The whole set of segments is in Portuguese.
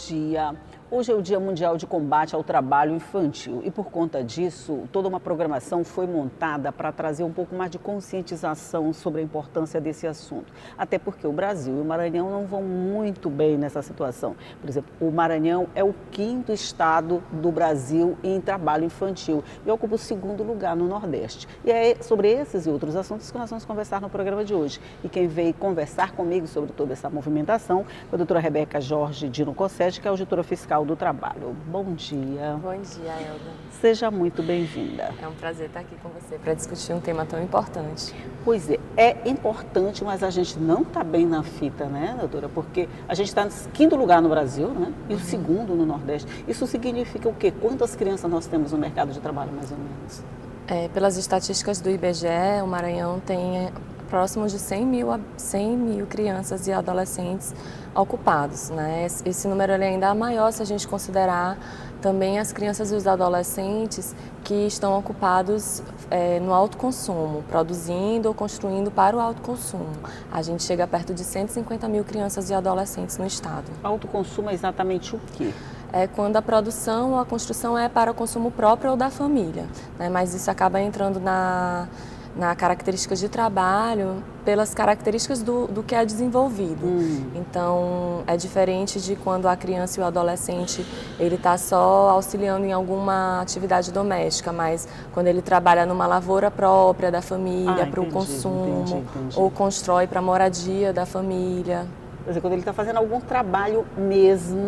dia. Hoje é o Dia Mundial de Combate ao Trabalho Infantil e, por conta disso, toda uma programação foi montada para trazer um pouco mais de conscientização sobre a importância desse assunto. Até porque o Brasil e o Maranhão não vão muito bem nessa situação. Por exemplo, o Maranhão é o 5º estado do Brasil em trabalho infantil e ocupa o 2º lugar no Nordeste. E é sobre esses e outros assuntos que nós vamos conversar no programa de hoje. E quem veio conversar comigo sobre toda essa movimentação foi a doutora Rebeca Jorge Dino Cossete, que é auditora fiscal do Trabalho. Bom dia. Bom dia, Elda. Seja muito bem-vinda. É um prazer estar aqui com você para discutir um tema tão importante. Pois é importante, mas a gente não está bem na fita, né, doutora? Porque a gente está no 5º lugar no Brasil, né? E o 2º no Nordeste. Isso significa o quê? Quantas crianças nós temos no mercado de trabalho, mais ou menos? Pelas estatísticas do IBGE, o Maranhão tem próximo de 100 mil crianças e adolescentes ocupados, né? Esse número ainda é maior se a gente considerar também as crianças e os adolescentes que estão ocupados no autoconsumo, produzindo ou construindo para o autoconsumo. A gente chega perto de 150 mil crianças e adolescentes no estado. Autoconsumo é exatamente o quê? É quando a produção ou a construção é para o consumo próprio ou da família, né? Mas isso acaba entrando na características de trabalho, pelas características do que é desenvolvido. Então, é diferente de quando a criança e o adolescente, ele está só auxiliando em alguma atividade doméstica, mas quando ele trabalha numa lavoura própria da família, para o consumo, entendi. Ou constrói para a moradia da família. Quer dizer, quando ele está fazendo algum trabalho mesmo,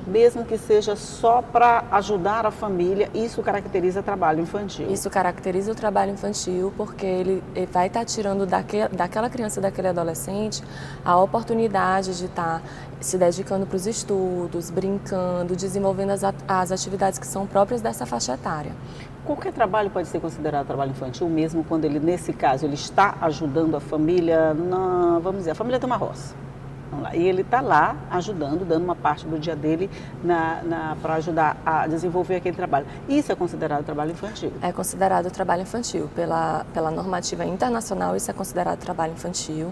mesmo que seja só para ajudar a família, isso caracteriza trabalho infantil. Isso caracteriza o trabalho infantil porque ele vai estar tirando daquela criança, daquele adolescente, a oportunidade de estar se dedicando para os estudos, brincando, desenvolvendo as atividades que são próprias dessa faixa etária. Qualquer trabalho pode ser considerado trabalho infantil, mesmo quando ele, nesse caso, ele está ajudando a família, vamos dizer, a família tem uma roça. E ele está lá ajudando, dando uma parte do dia dele para ajudar a desenvolver aquele trabalho. Isso é considerado trabalho infantil? É considerado trabalho infantil. Pela normativa internacional, isso é considerado trabalho infantil.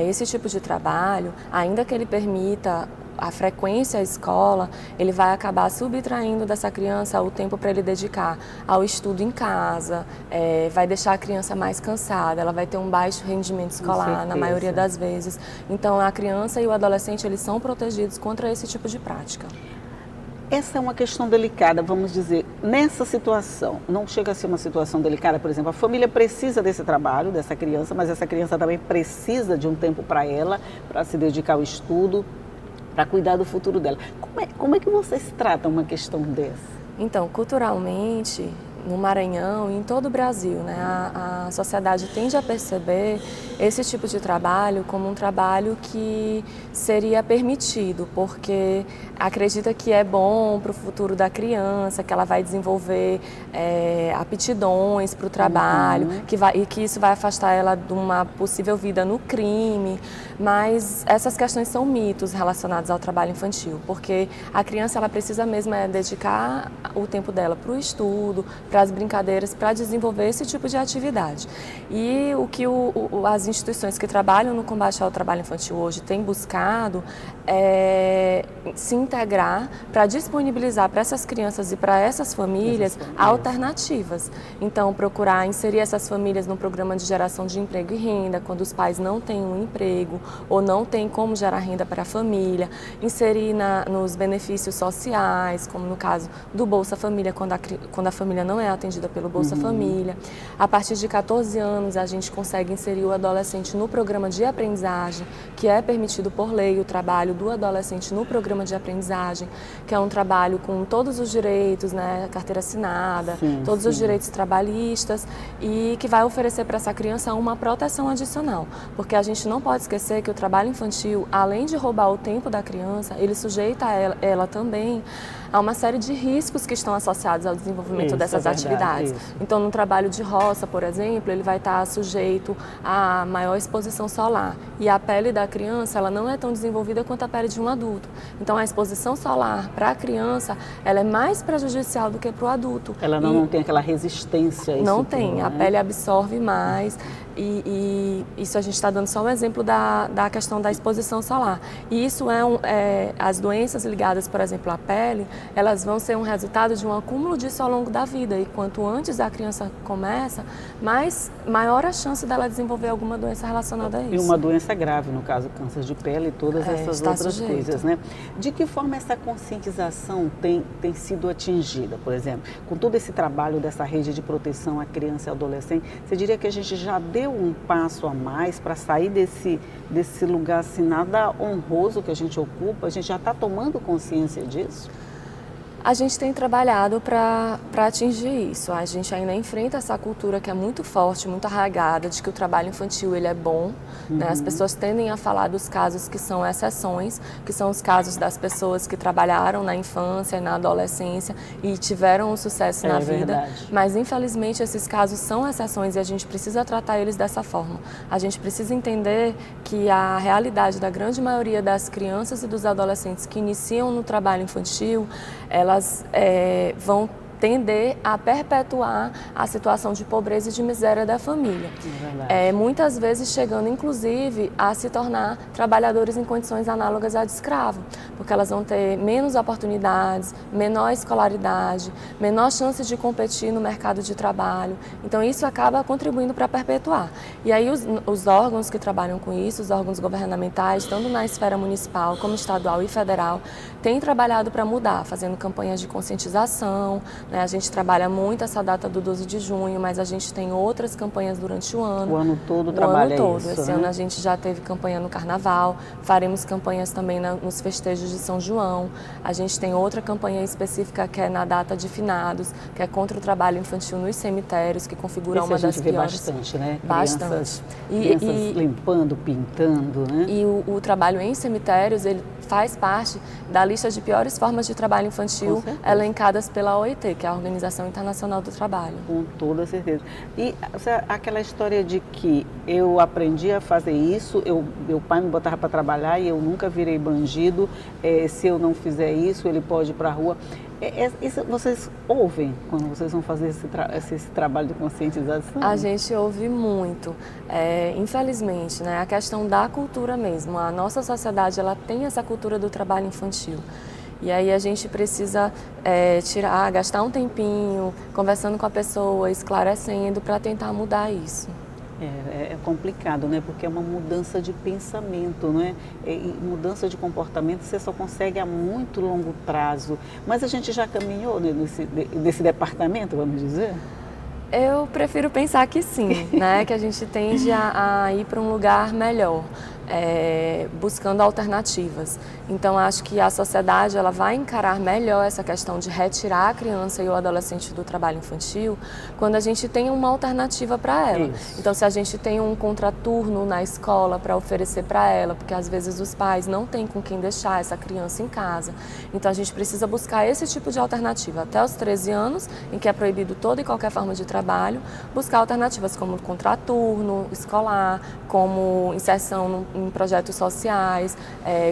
Esse tipo de trabalho, ainda que ele permita a frequência à escola, ele vai acabar subtraindo dessa criança o tempo para ele dedicar ao estudo em casa, vai deixar a criança mais cansada, ela vai ter um baixo rendimento escolar na maioria das vezes. Então, a criança e o adolescente, eles são protegidos contra esse tipo de prática. Essa é uma questão delicada, vamos dizer, nessa situação, não chega a ser uma situação delicada, por exemplo, a família precisa desse trabalho, dessa criança, mas essa criança também precisa de um tempo para ela, para se dedicar ao estudo, para cuidar do futuro dela. Como é que vocês tratam uma questão dessa? Então, culturalmente, no Maranhão e em todo o Brasil, né, a sociedade tende a perceber esse tipo de trabalho como um trabalho que seria permitido, porque acredita que é bom para o futuro da criança, que ela vai desenvolver aptidões para o trabalho, e que isso vai afastar ela de uma possível vida no crime. Mas essas questões são mitos relacionados ao trabalho infantil, porque a criança ela precisa mesmo dedicar o tempo dela para o estudo, para as brincadeiras, para desenvolver esse tipo de atividade. E o que as instituições que trabalham no combate ao trabalho infantil hoje têm buscado é se integrar para disponibilizar para essas crianças e para essas famílias alternativas. Então, procurar inserir essas famílias no programa de geração de emprego e renda, quando os pais não têm um emprego ou não têm como gerar renda para a família, inserir nos benefícios sociais, como no caso do Bolsa Família, quando a família não é atendida pelo Bolsa Família. A partir de 14 anos, a gente consegue inserir o adolescente no programa de aprendizagem, que é permitido por lei o trabalho do adolescente no programa de aprendizagem, que é um trabalho com todos os direitos, né, carteira assinada, todos os direitos trabalhistas, e que vai oferecer para essa criança uma proteção adicional, porque a gente não pode esquecer que o trabalho infantil, além de roubar o tempo da criança, ele sujeita ela também a uma série de riscos que estão associados ao desenvolvimento dessas atividades. Então, no trabalho de roça, por exemplo, ele vai estar sujeito a maior exposição solar. E a pele da criança, ela não é tão desenvolvida quanto a pele de um adulto. Então, a exposição solar para a criança, ela é mais prejudicial do que para o adulto. Ela não tem aquela resistência a isso Não tem, tudo, a né? pele absorve mais. E isso a gente está dando só um exemplo da questão da exposição solar. E isso as doenças ligadas, por exemplo, à pele, elas vão ser um resultado de um acúmulo disso ao longo da vida. E quanto antes a criança começa, maior a chance dela desenvolver alguma doença relacionada a isso. E uma doença grave, no caso, câncer de pele e todas essas outras sujeito. Coisas, né? De que forma essa conscientização tem sido atingida, por exemplo? Com todo esse trabalho dessa rede de proteção à criança e adolescente, você diria que a gente já deu um passo a mais para sair desse lugar assim, nada honroso que a gente ocupa? A gente já está tomando consciência disso? A gente tem trabalhado para atingir isso. A gente ainda enfrenta essa cultura que é muito forte, muito arraigada, de que o trabalho infantil ele é bom. Né? As pessoas tendem a falar dos casos que são exceções, que são os casos das pessoas que trabalharam na infância e na adolescência e tiveram um sucesso na vida. Verdade. Mas, infelizmente, esses casos são exceções e a gente precisa tratar eles dessa forma. A gente precisa entender que a realidade da grande maioria das crianças e dos adolescentes que iniciam no trabalho infantil, elas vão tender a perpetuar a situação de pobreza e de miséria da família. Muitas vezes chegando, inclusive, a se tornar trabalhadores em condições análogas à de escravo, porque elas vão ter menos oportunidades, menor escolaridade, menor chance de competir no mercado de trabalho. Então, isso acaba contribuindo para perpetuar. E aí, os órgãos que trabalham com isso, os órgãos governamentais, tanto na esfera municipal como estadual e federal, têm trabalhado para mudar, fazendo campanhas de conscientização. A gente trabalha muito essa data do 12 de junho, mas a gente tem outras campanhas durante o ano. O ano todo trabalha isso. O ano todo. Esse ano a gente já teve campanha no Carnaval, faremos campanhas também nos festejos de São João. A gente tem outra campanha específica que é na data de finados, que é contra o trabalho infantil nos cemitérios, que configura uma das piores. A gente vê bastante, né? Bastante. Crianças limpando, pintando, né? E o trabalho em cemitérios, ele faz parte da lista de piores formas de trabalho infantil elencadas pela OIT, que é a Organização Internacional do Trabalho. Com toda certeza. E aquela história de que eu aprendi a fazer isso, meu pai me botava para trabalhar e eu nunca virei bandido, se eu não fizer isso, ele pode ir para a rua. Isso vocês ouvem quando vocês vão fazer esse trabalho de conscientização? A gente ouve muito. Infelizmente, né, a questão da cultura mesmo. A nossa sociedade ela tem essa cultura do trabalho infantil. E aí a gente precisa gastar um tempinho conversando com a pessoa, esclarecendo para tentar mudar isso. É complicado, né? Porque é uma mudança de pensamento, não é? E mudança de comportamento você só consegue a muito longo prazo. Mas a gente já caminhou nesse departamento, vamos dizer? Eu prefiro pensar que sim, né? Que a gente tende a ir para um lugar melhor. Buscando alternativas. Então, acho que a sociedade ela vai encarar melhor essa questão de retirar a criança e o adolescente do trabalho infantil quando a gente tem uma alternativa para ela. Isso. Então, se a gente tem um contraturno na escola para oferecer para ela, porque às vezes os pais não têm com quem deixar essa criança em casa, então a gente precisa buscar esse tipo de alternativa. Até os 13 anos, em que é proibido toda e qualquer forma de trabalho, buscar alternativas como contraturno escolar, como inserção em projetos sociais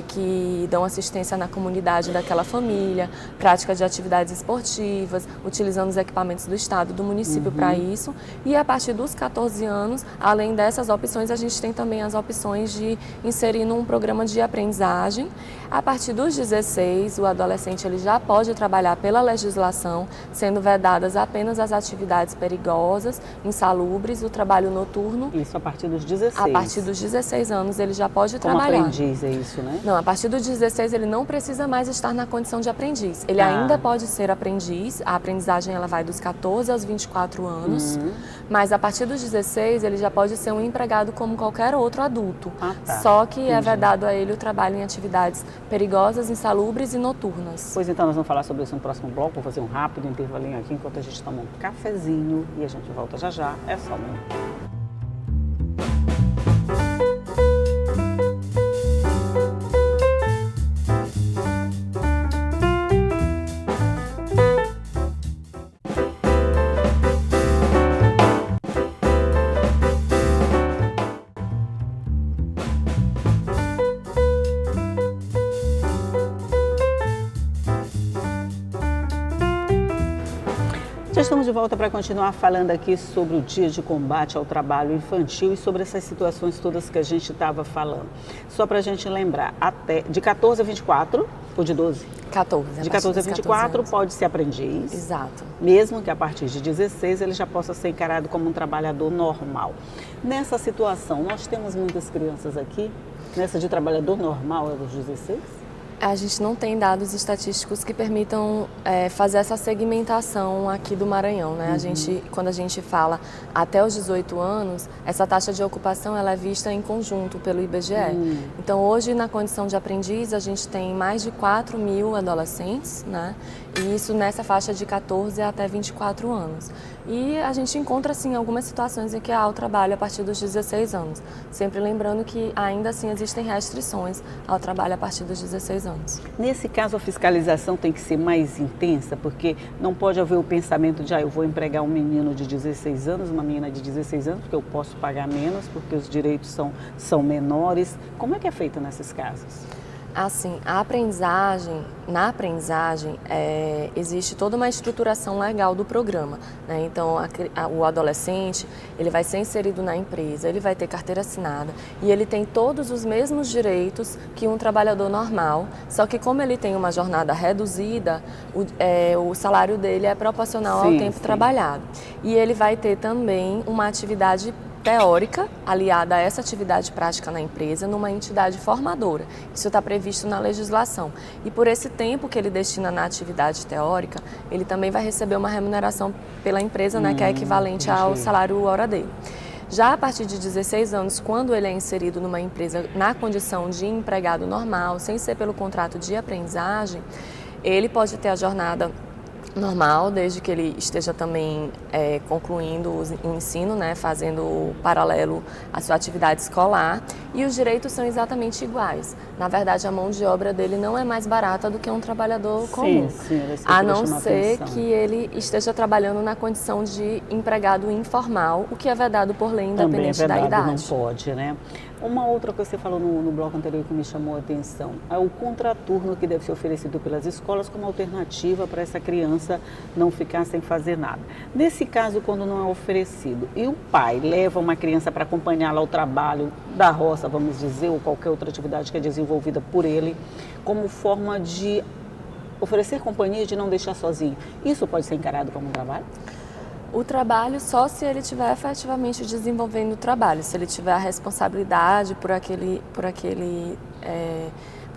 que dão assistência na comunidade daquela família, prática de atividades esportivas, utilizando os equipamentos do estado, do município para isso. E a partir dos 14 anos, além dessas opções, a gente tem também as opções de inserir num programa de aprendizagem. A partir dos 16, o adolescente ele já pode trabalhar pela legislação, sendo vedadas apenas as atividades perigosas, insalubres, o trabalho noturno. Isso a partir dos 16? A partir dos 16 anos ele já pode Como trabalhar. aprendiz, é isso, né? Não, a partir dos 16 ele não precisa mais estar na condição de aprendiz. Ele ainda pode ser aprendiz, a aprendizagem ela vai dos 14 aos 24 anos, mas a partir dos 16 ele já pode ser um empregado como qualquer outro adulto. Só que é vedado a ele o trabalho em atividades perigosas, insalubres e noturnas. Pois então nós vamos falar sobre isso no próximo bloco, vou fazer um rápido intervalinho aqui enquanto a gente toma um cafezinho e a gente volta já já, é só um minuto. Já estamos de volta volta para continuar falando aqui sobre o Dia de Combate ao Trabalho Infantil e sobre essas situações todas que a gente estava falando. Só para a gente lembrar, até de 14 a 24 ou de 12? 14. De 14 a 24 pode ser aprendiz. Exato. Mesmo que a partir de 16 ele já possa ser encarado como um trabalhador normal. Nessa situação, nós temos muitas crianças aqui, nessa de trabalhador normal é dos 16? A gente não tem dados estatísticos que permitam fazer essa segmentação aqui do Maranhão, né? Quando a gente fala até os 18 anos, essa taxa de ocupação ela é vista em conjunto pelo IBGE. Então, hoje, na condição de aprendiz, a gente tem mais de 4 mil adolescentes, né? E isso nessa faixa de 14 até 24 anos. E a gente encontra, assim, algumas situações em que há o trabalho a partir dos 16 anos. Sempre lembrando que, ainda assim, existem restrições ao trabalho a partir dos 16 anos. Nesse caso, a fiscalização tem que ser mais intensa, porque não pode haver o pensamento de, eu vou empregar um menino de 16 anos, uma menina de 16 anos, porque eu posso pagar menos, porque os direitos são menores. Como é que é feito nesses casos? Assim, na aprendizagem existe toda uma estruturação legal do programa, né? Então, o adolescente, ele vai ser inserido na empresa, ele vai ter carteira assinada e ele tem todos os mesmos direitos que um trabalhador normal, só que como ele tem uma jornada reduzida, o salário dele é proporcional ao tempo trabalhado. E ele vai ter também uma atividade teórica, aliada a essa atividade prática na empresa, numa entidade formadora. Isso está previsto na legislação. E por esse tempo que ele destina na atividade teórica, ele também vai receber uma remuneração pela empresa, né, que é equivalente ao salário hora dele. Já a partir de 16 anos, quando ele é inserido numa empresa na condição de empregado normal, sem ser pelo contrato de aprendizagem, ele pode ter a jornada normal, desde que ele esteja também concluindo o ensino, né, fazendo paralelo à sua atividade escolar, e os direitos são exatamente iguais. Na verdade, a mão de obra dele não é mais barata do que um trabalhador comum, a não ser que ele esteja trabalhando na condição de empregado informal, o que é vedado por lei independente da idade. Não pode, né? Uma outra coisa que você falou no bloco anterior que me chamou a atenção é o contraturno que deve ser oferecido pelas escolas como alternativa para essa criança não ficar sem fazer nada. Nesse caso, quando não é oferecido e o pai leva uma criança para acompanhá-la ao trabalho da roça, vamos dizer, ou qualquer outra atividade que é desenvolvida por ele, como forma de oferecer companhia e de não deixar sozinho, isso pode ser encarado como um trabalho? O trabalho só se ele estiver efetivamente desenvolvendo o trabalho, se ele tiver a responsabilidade por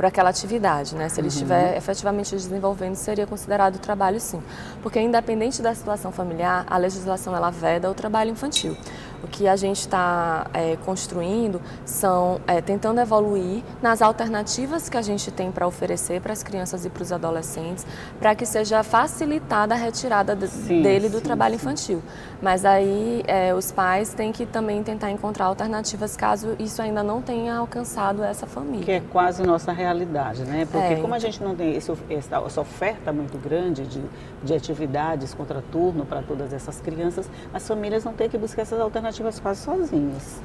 aquela atividade, né? Se ele estiver efetivamente desenvolvendo, seria considerado trabalho, sim. Porque independente da situação familiar, a legislação ela veda o trabalho infantil. O que a gente está construindo são tentando evoluir nas alternativas que a gente tem para oferecer para as crianças e para os adolescentes, para que seja facilitada a retirada dele do trabalho infantil. Mas aí os pais têm que também tentar encontrar alternativas caso isso ainda não tenha alcançado essa família. Que é quase nossa realidade, né? Porque como a gente não tem essa oferta muito grande de atividades contraturno para todas essas crianças, as famílias vão ter que buscar essas alternativas quase sozinhas.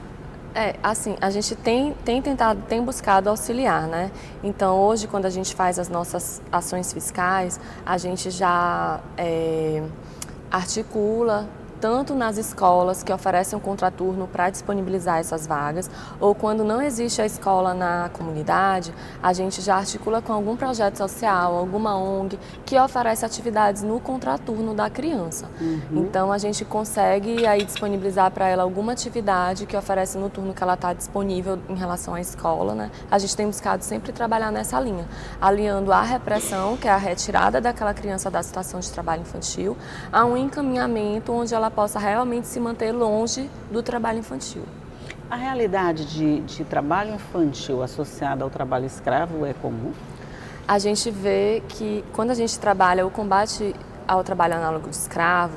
Assim, a gente tem buscado auxiliar, né? Então, hoje, quando a gente faz as nossas ações fiscais, a gente já articula tanto nas escolas que oferecem um contraturno para disponibilizar essas vagas, ou quando não existe a escola na comunidade, a gente já articula com algum projeto social, alguma ONG, que oferece atividades no contraturno da criança. Então, a gente consegue aí disponibilizar para ela alguma atividade que oferece no turno que ela está disponível em relação à escola, né? A gente tem buscado sempre trabalhar nessa linha, aliando a repressão, que é a retirada daquela criança da situação de trabalho infantil, a um encaminhamento onde ela possa realmente se manter longe do trabalho infantil. A realidade de trabalho infantil associada ao trabalho escravo é comum? A gente vê que quando a gente trabalha o combate ao trabalho análogo de escravo,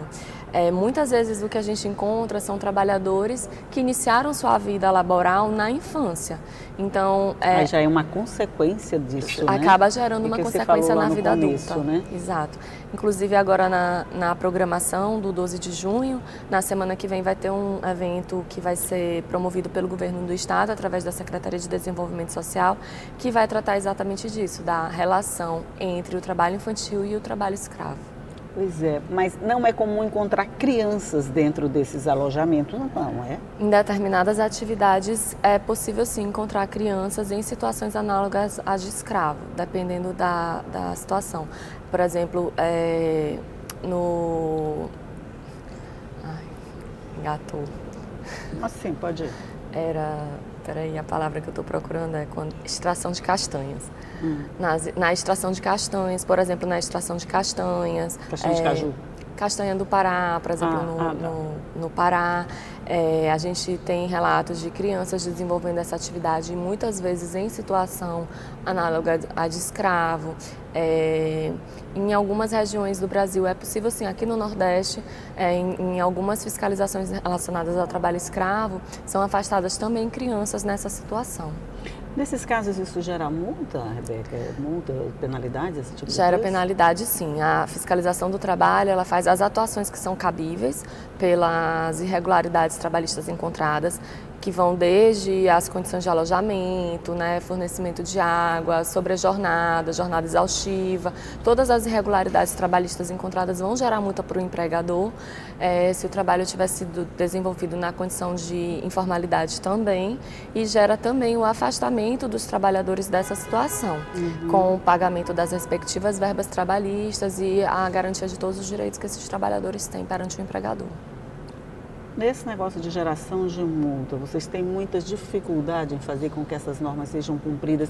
muitas vezes o que a gente encontra são trabalhadores que iniciaram sua vida laboral na infância. Então, mas já é uma consequência disso, né? Acaba gerando uma consequência na vida começo, adulta. Né? Exato. Inclusive agora na programação do 12 de junho, na semana que vem vai ter um evento que vai ser promovido pelo governo do estado, através da Secretaria de Desenvolvimento Social, que vai tratar exatamente disso, da relação entre o trabalho infantil e o trabalho escravo. Pois é, mas não é comum encontrar crianças dentro desses alojamentos, não é? Em determinadas atividades é possível sim encontrar crianças em situações análogas às de escravo, dependendo da situação. Por exemplo, no... Ai, engatou. Assim, pode ir. Peraí, a palavra que eu estou procurando é extração de castanhas. Na extração de castanhas, por exemplo, na extração de castanhas. Castanha de caju. Castanha do Pará, por exemplo, no Pará. A gente tem relatos de crianças desenvolvendo essa atividade, muitas vezes em situação análoga à de escravo. Em algumas regiões do Brasil é possível, sim, aqui no Nordeste, em algumas fiscalizações relacionadas ao trabalho escravo, são afastadas também crianças nessa situação. Nesses casos isso gera multa, Rebeca? Multa, penalidade, esse tipo de coisa? Gera penalidade, sim. A fiscalização do trabalho, ela faz as atuações que são cabíveis pelas irregularidades trabalhistas encontradas, que vão desde as condições de alojamento, né, fornecimento de água, sobre a jornada exaustiva. Todas as irregularidades trabalhistas encontradas vão gerar multa para o empregador. Se o trabalho tiver sido desenvolvido na condição de informalidade também, e gera também o afastamento dos trabalhadores dessa situação, com o pagamento das respectivas verbas trabalhistas e a garantia de todos os direitos que esses trabalhadores têm perante o empregador. Nesse negócio de geração de multa, vocês têm muita dificuldade em fazer com que essas normas sejam cumpridas,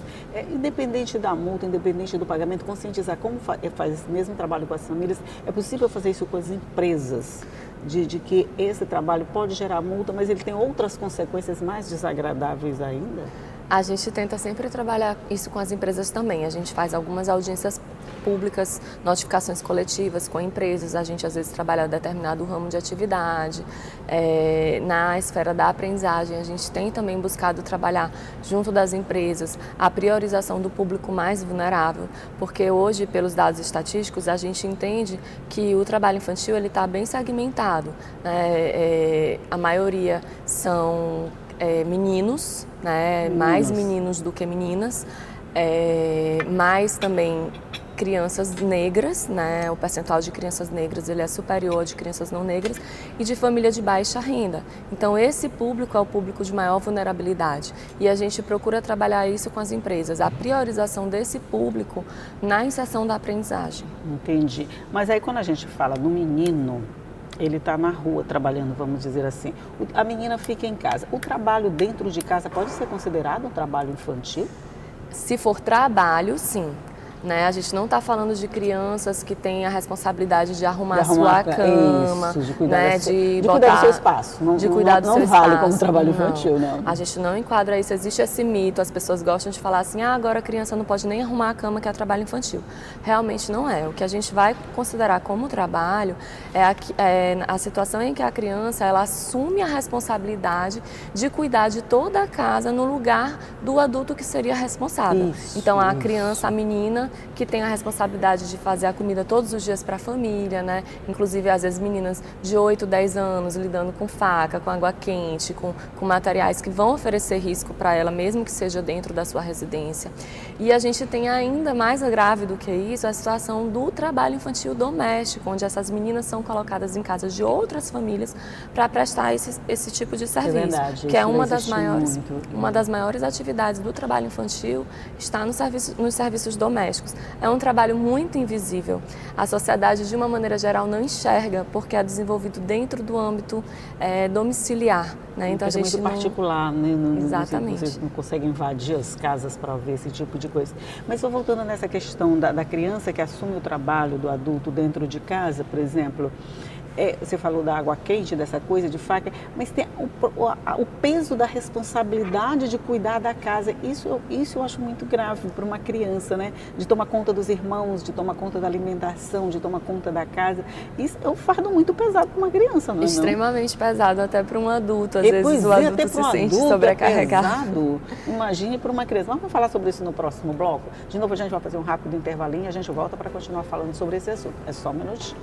independente da multa, independente do pagamento, conscientizar como faz esse mesmo trabalho com as famílias, é possível fazer isso com as empresas, de que esse trabalho pode gerar multa, mas ele tem outras consequências mais desagradáveis ainda? A gente tenta sempre trabalhar isso com as empresas também. A gente faz algumas audiências públicas, notificações coletivas com empresas. A gente às vezes trabalha determinado ramo de atividade. Na esfera da aprendizagem, a gente tem também buscado trabalhar junto das empresas a priorização do público mais vulnerável, porque hoje, pelos dados estatísticos, a gente entende que o trabalho infantil ele está bem segmentado. A maioria são meninos, né? Mais meninos do que meninas, mais também crianças negras, né? O percentual de crianças negras ele é superior ao de crianças não negras e de família de baixa renda. Então esse público é o público de maior vulnerabilidade e a gente procura trabalhar isso com as empresas, a priorização desse público na inserção da aprendizagem. Entendi. Mas aí quando a gente fala do menino, ele está na rua trabalhando, vamos dizer assim. A menina fica em casa. O trabalho dentro de casa pode ser considerado um trabalho infantil? Se for trabalho, sim. Né? A gente não está falando de crianças que têm a responsabilidade de arrumar a sua cama, isso, de cuidar, né? de cuidar do seu espaço. De cuidar do seu espaço. Não vale como trabalho infantil, não. A gente não enquadra isso. Existe esse mito, as pessoas gostam de falar assim, agora a criança não pode nem arrumar a cama, que é trabalho infantil. Realmente não é. O que a gente vai considerar como trabalho é a situação em que a criança ela assume a responsabilidade de cuidar de toda a casa no lugar do adulto que seria responsável. Então a criança, a menina, que tem a responsabilidade de fazer a comida todos os dias para a família, né? Inclusive, às vezes, meninas de 8, 10 anos lidando com faca, com água quente, com materiais que vão oferecer risco para ela, mesmo que seja dentro da sua residência. E a gente tem ainda mais grave do que isso, a situação do trabalho infantil doméstico, onde essas meninas são colocadas em casas de outras famílias para prestar esse tipo de serviço. É verdade, que é uma das maiores atividades do trabalho infantil, está nos serviços domésticos. É um trabalho muito invisível. A sociedade, de uma maneira geral, não enxerga, porque é desenvolvido dentro do âmbito domiciliar. Né? Então, a gente muito particular, né? Exatamente. Vocês não conseguem invadir as casas para ver esse tipo de coisa. Mas só voltando nessa questão da criança que assume o trabalho do adulto dentro de casa, por exemplo, você falou da água quente, dessa coisa de faca, mas tem o peso da responsabilidade de cuidar da casa. Isso eu acho muito grave para uma criança, né? De tomar conta dos irmãos, de tomar conta da alimentação, de tomar conta da casa. Isso é um fardo muito pesado para uma criança, não é? Extremamente pesado, até para um adulto. Às vezes o adulto se sente sobrecarregado. É pesado. Imagine para uma criança. Vamos falar sobre isso no próximo bloco? De novo, a gente vai fazer um rápido intervalinho e a gente volta para continuar falando sobre esse assunto. É só um minutinho.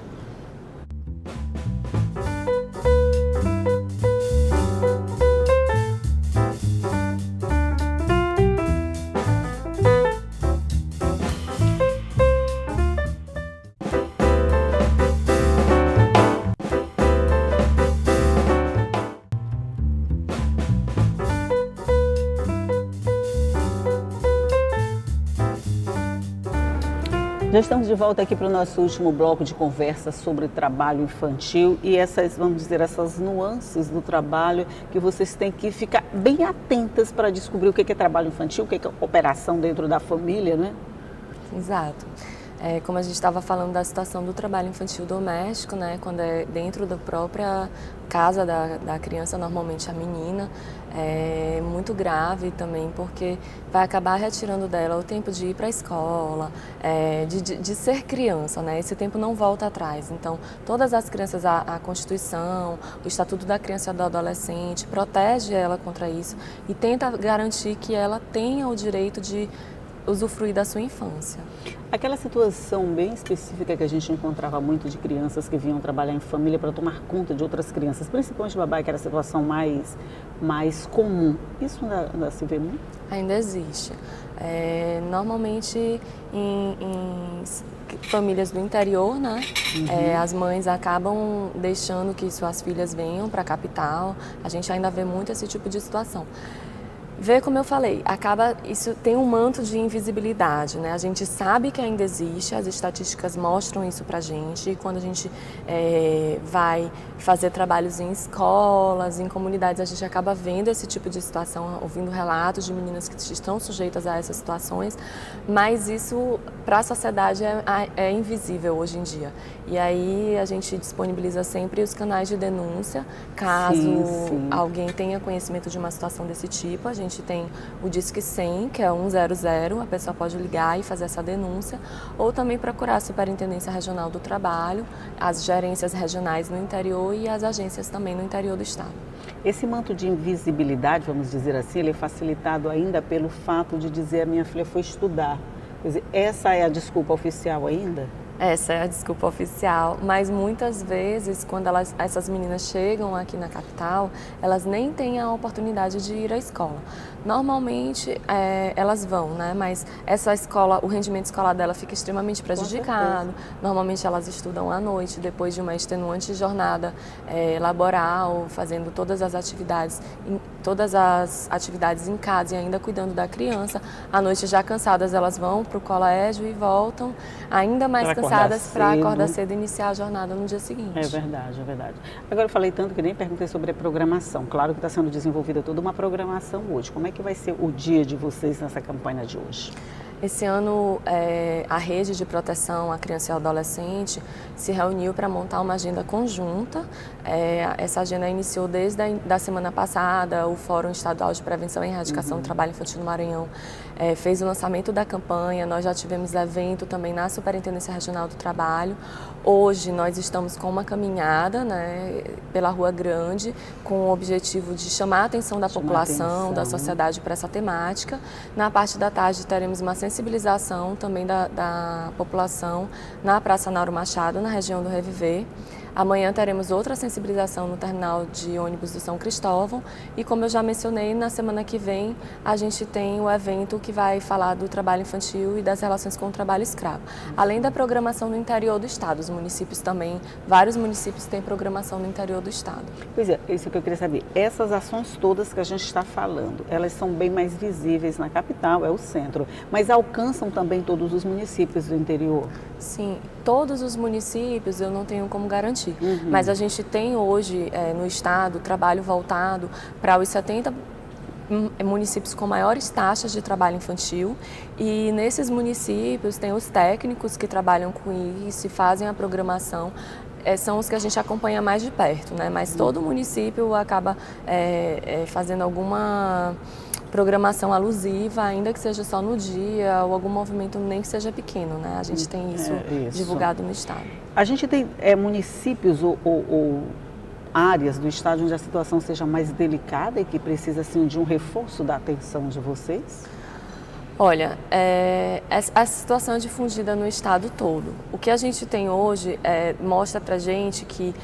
Já estamos de volta aqui para o nosso último bloco de conversa sobre trabalho infantil e essas, vamos dizer, essas nuances do trabalho que vocês têm que ficar bem atentas para descobrir o que é trabalho infantil, o que é operação dentro da família, né? Exato. Como a gente estava falando da situação do trabalho infantil doméstico, né, quando é dentro da própria casa da criança, normalmente a menina, é muito grave também, porque vai acabar retirando dela o tempo de ir para a escola, de ser criança, né? Esse tempo não volta atrás. Então, todas as crianças, a Constituição, o Estatuto da Criança e do Adolescente, protege ela contra isso e tenta garantir que ela tenha o direito de usufruir da sua infância. Aquela situação bem específica que a gente encontrava muito de crianças que vinham trabalhar em família para tomar conta de outras crianças, principalmente babá, que era a situação mais comum. Isso ainda se vê muito? Ainda existe. Normalmente em famílias do interior, né? As mães acabam deixando que suas filhas venham para a capital. A gente ainda vê muito esse tipo de situação. Vê, como eu falei, isso tem um manto de invisibilidade, né? A gente sabe que ainda existe, as estatísticas mostram isso pra gente, e quando a gente vai fazer trabalhos em escolas, em comunidades, a gente acaba vendo esse tipo de situação, ouvindo relatos de meninas que estão sujeitas a essas situações, mas isso para a sociedade é invisível hoje em dia. E aí a gente disponibiliza sempre os canais de denúncia, caso alguém tenha conhecimento de uma situação desse tipo. A gente tem o Disque 100, que é 100, a pessoa pode ligar e fazer essa denúncia, ou também procurar a Superintendência Regional do Trabalho, as gerências regionais no interior e as agências também no interior do estado. Esse manto de invisibilidade, vamos dizer assim, ele é facilitado ainda pelo fato de dizer a minha filha foi estudar. Quer dizer, essa é a desculpa oficial ainda? Essa é a desculpa oficial, mas muitas vezes, quando essas meninas chegam aqui na capital, elas nem têm a oportunidade de ir à escola. Normalmente elas vão, né? Mas essa escola, o rendimento escolar dela fica extremamente prejudicado. Normalmente elas estudam à noite, depois de uma extenuante jornada laboral, fazendo todas as atividades em casa e ainda cuidando da criança. À noite, já cansadas, elas vão para o colégio e voltam ainda mais cansadas para acordar cedo e iniciar a jornada no dia seguinte. É verdade, é verdade. Agora eu falei tanto que nem perguntei sobre a programação. Claro que está sendo desenvolvida toda uma programação hoje. Como é que vai ser o dia de vocês nessa campanha de hoje? Esse ano, a Rede de Proteção à Criança e ao Adolescente se reuniu para montar uma agenda conjunta. Essa agenda iniciou desde a semana passada. O Fórum Estadual de Prevenção e Erradicação do Trabalho Infantil no Maranhão fez o lançamento da campanha. Nós já tivemos evento também na Superintendência Regional do Trabalho. Hoje nós estamos com uma caminhada, né, pela Rua Grande, com o objetivo de chamar a atenção da população, da sociedade para essa temática. Na parte da tarde teremos uma sensibilização também da população na Praça Nauro Machado, na região do Reviver. Amanhã teremos outra sensibilização no terminal de ônibus do São Cristóvão e, como eu já mencionei, na semana que vem a gente tem o evento que vai falar do trabalho infantil e das relações com o trabalho escravo. Além da programação no interior do estado, os municípios também, vários municípios têm programação no interior do estado. Pois é, isso que eu queria saber. Essas ações todas que a gente está falando, elas são bem mais visíveis na capital, é o centro, mas alcançam também todos os municípios do interior? Sim, todos os municípios eu não tenho como garantir. Mas a gente tem hoje no estado trabalho voltado para os 70 municípios com maiores taxas de trabalho infantil, e nesses municípios tem os técnicos que trabalham com isso e fazem a programação. São os que a gente acompanha mais de perto, né? Mas todo município acaba fazendo alguma programação alusiva, ainda que seja só no dia, ou algum movimento nem que seja pequeno, né? A gente tem isso divulgado no estado. A gente tem municípios ou áreas do estado onde a situação seja mais delicada e que precisa assim, de um reforço da atenção de vocês? Olha, a situação é difundida no estado todo. O que a gente tem hoje mostra pra gente que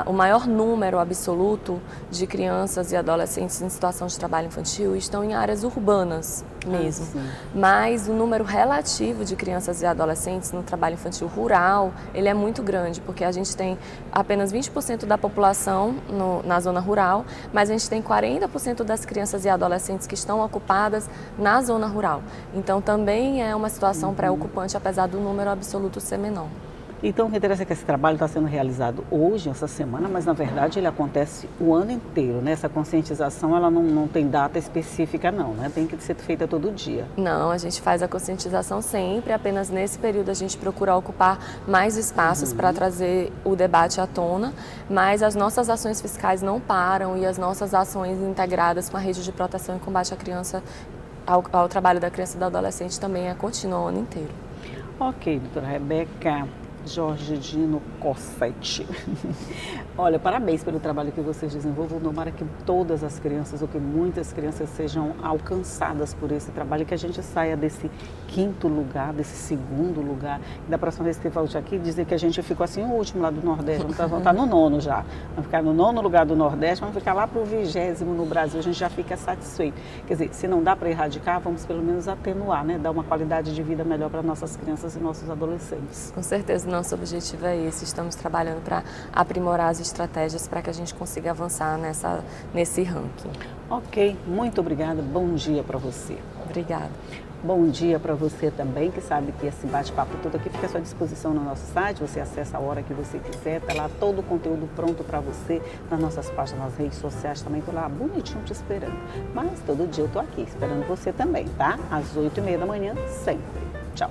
o maior número absoluto de crianças e adolescentes em situação de trabalho infantil estão em áreas urbanas mesmo. Mas o número relativo de crianças e adolescentes no trabalho infantil rural, ele é muito grande, porque a gente tem apenas 20% da população na zona rural, mas a gente tem 40% das crianças e adolescentes que estão ocupadas na zona rural. rural. Então também é uma situação preocupante, apesar do número absoluto ser menor. Então, o que interessa é que esse trabalho está sendo realizado hoje, essa semana, mas na verdade ele acontece o ano inteiro, né? Essa conscientização, ela não tem data específica não, né? Tem que ser feita todo dia. Não, a gente faz a conscientização sempre, apenas nesse período a gente procura ocupar mais espaços para trazer o debate à tona, mas as nossas ações fiscais não param e as nossas ações integradas com a rede de proteção e combate à criança, ao trabalho da criança e do adolescente também é contínuo o ano inteiro. Ok, doutora Rebeca Jorge Dino Cossetti. Olha, parabéns pelo trabalho que vocês desenvolvem. Tomara que todas as crianças, ou que muitas crianças sejam alcançadas por esse trabalho, que a gente saia desse 5º lugar, desse 2º lugar. E da próxima vez que volte aqui, dizer que a gente ficou assim, o último lá do Nordeste, vamos estar no 9º já. Vamos ficar no 9º lugar do Nordeste, vamos ficar lá para o 20º no Brasil, a gente já fica satisfeito. Quer dizer, se não dá para erradicar, vamos pelo menos atenuar, né? Dar uma qualidade de vida melhor para nossas crianças e nossos adolescentes. Com certeza. Nosso objetivo é esse, estamos trabalhando para aprimorar as estratégias para que a gente consiga avançar nesse ranking. Ok, muito obrigada, bom dia para você. Obrigada. Bom dia para você também, que sabe que esse bate-papo todo aqui fica à sua disposição no nosso site, você acessa a hora que você quiser, tá lá todo o conteúdo pronto para você, nas nossas páginas, nas redes sociais também, tô lá bonitinho te esperando. Mas todo dia eu tô aqui esperando você também, tá? Às 8h30 da manhã, sempre. Tchau.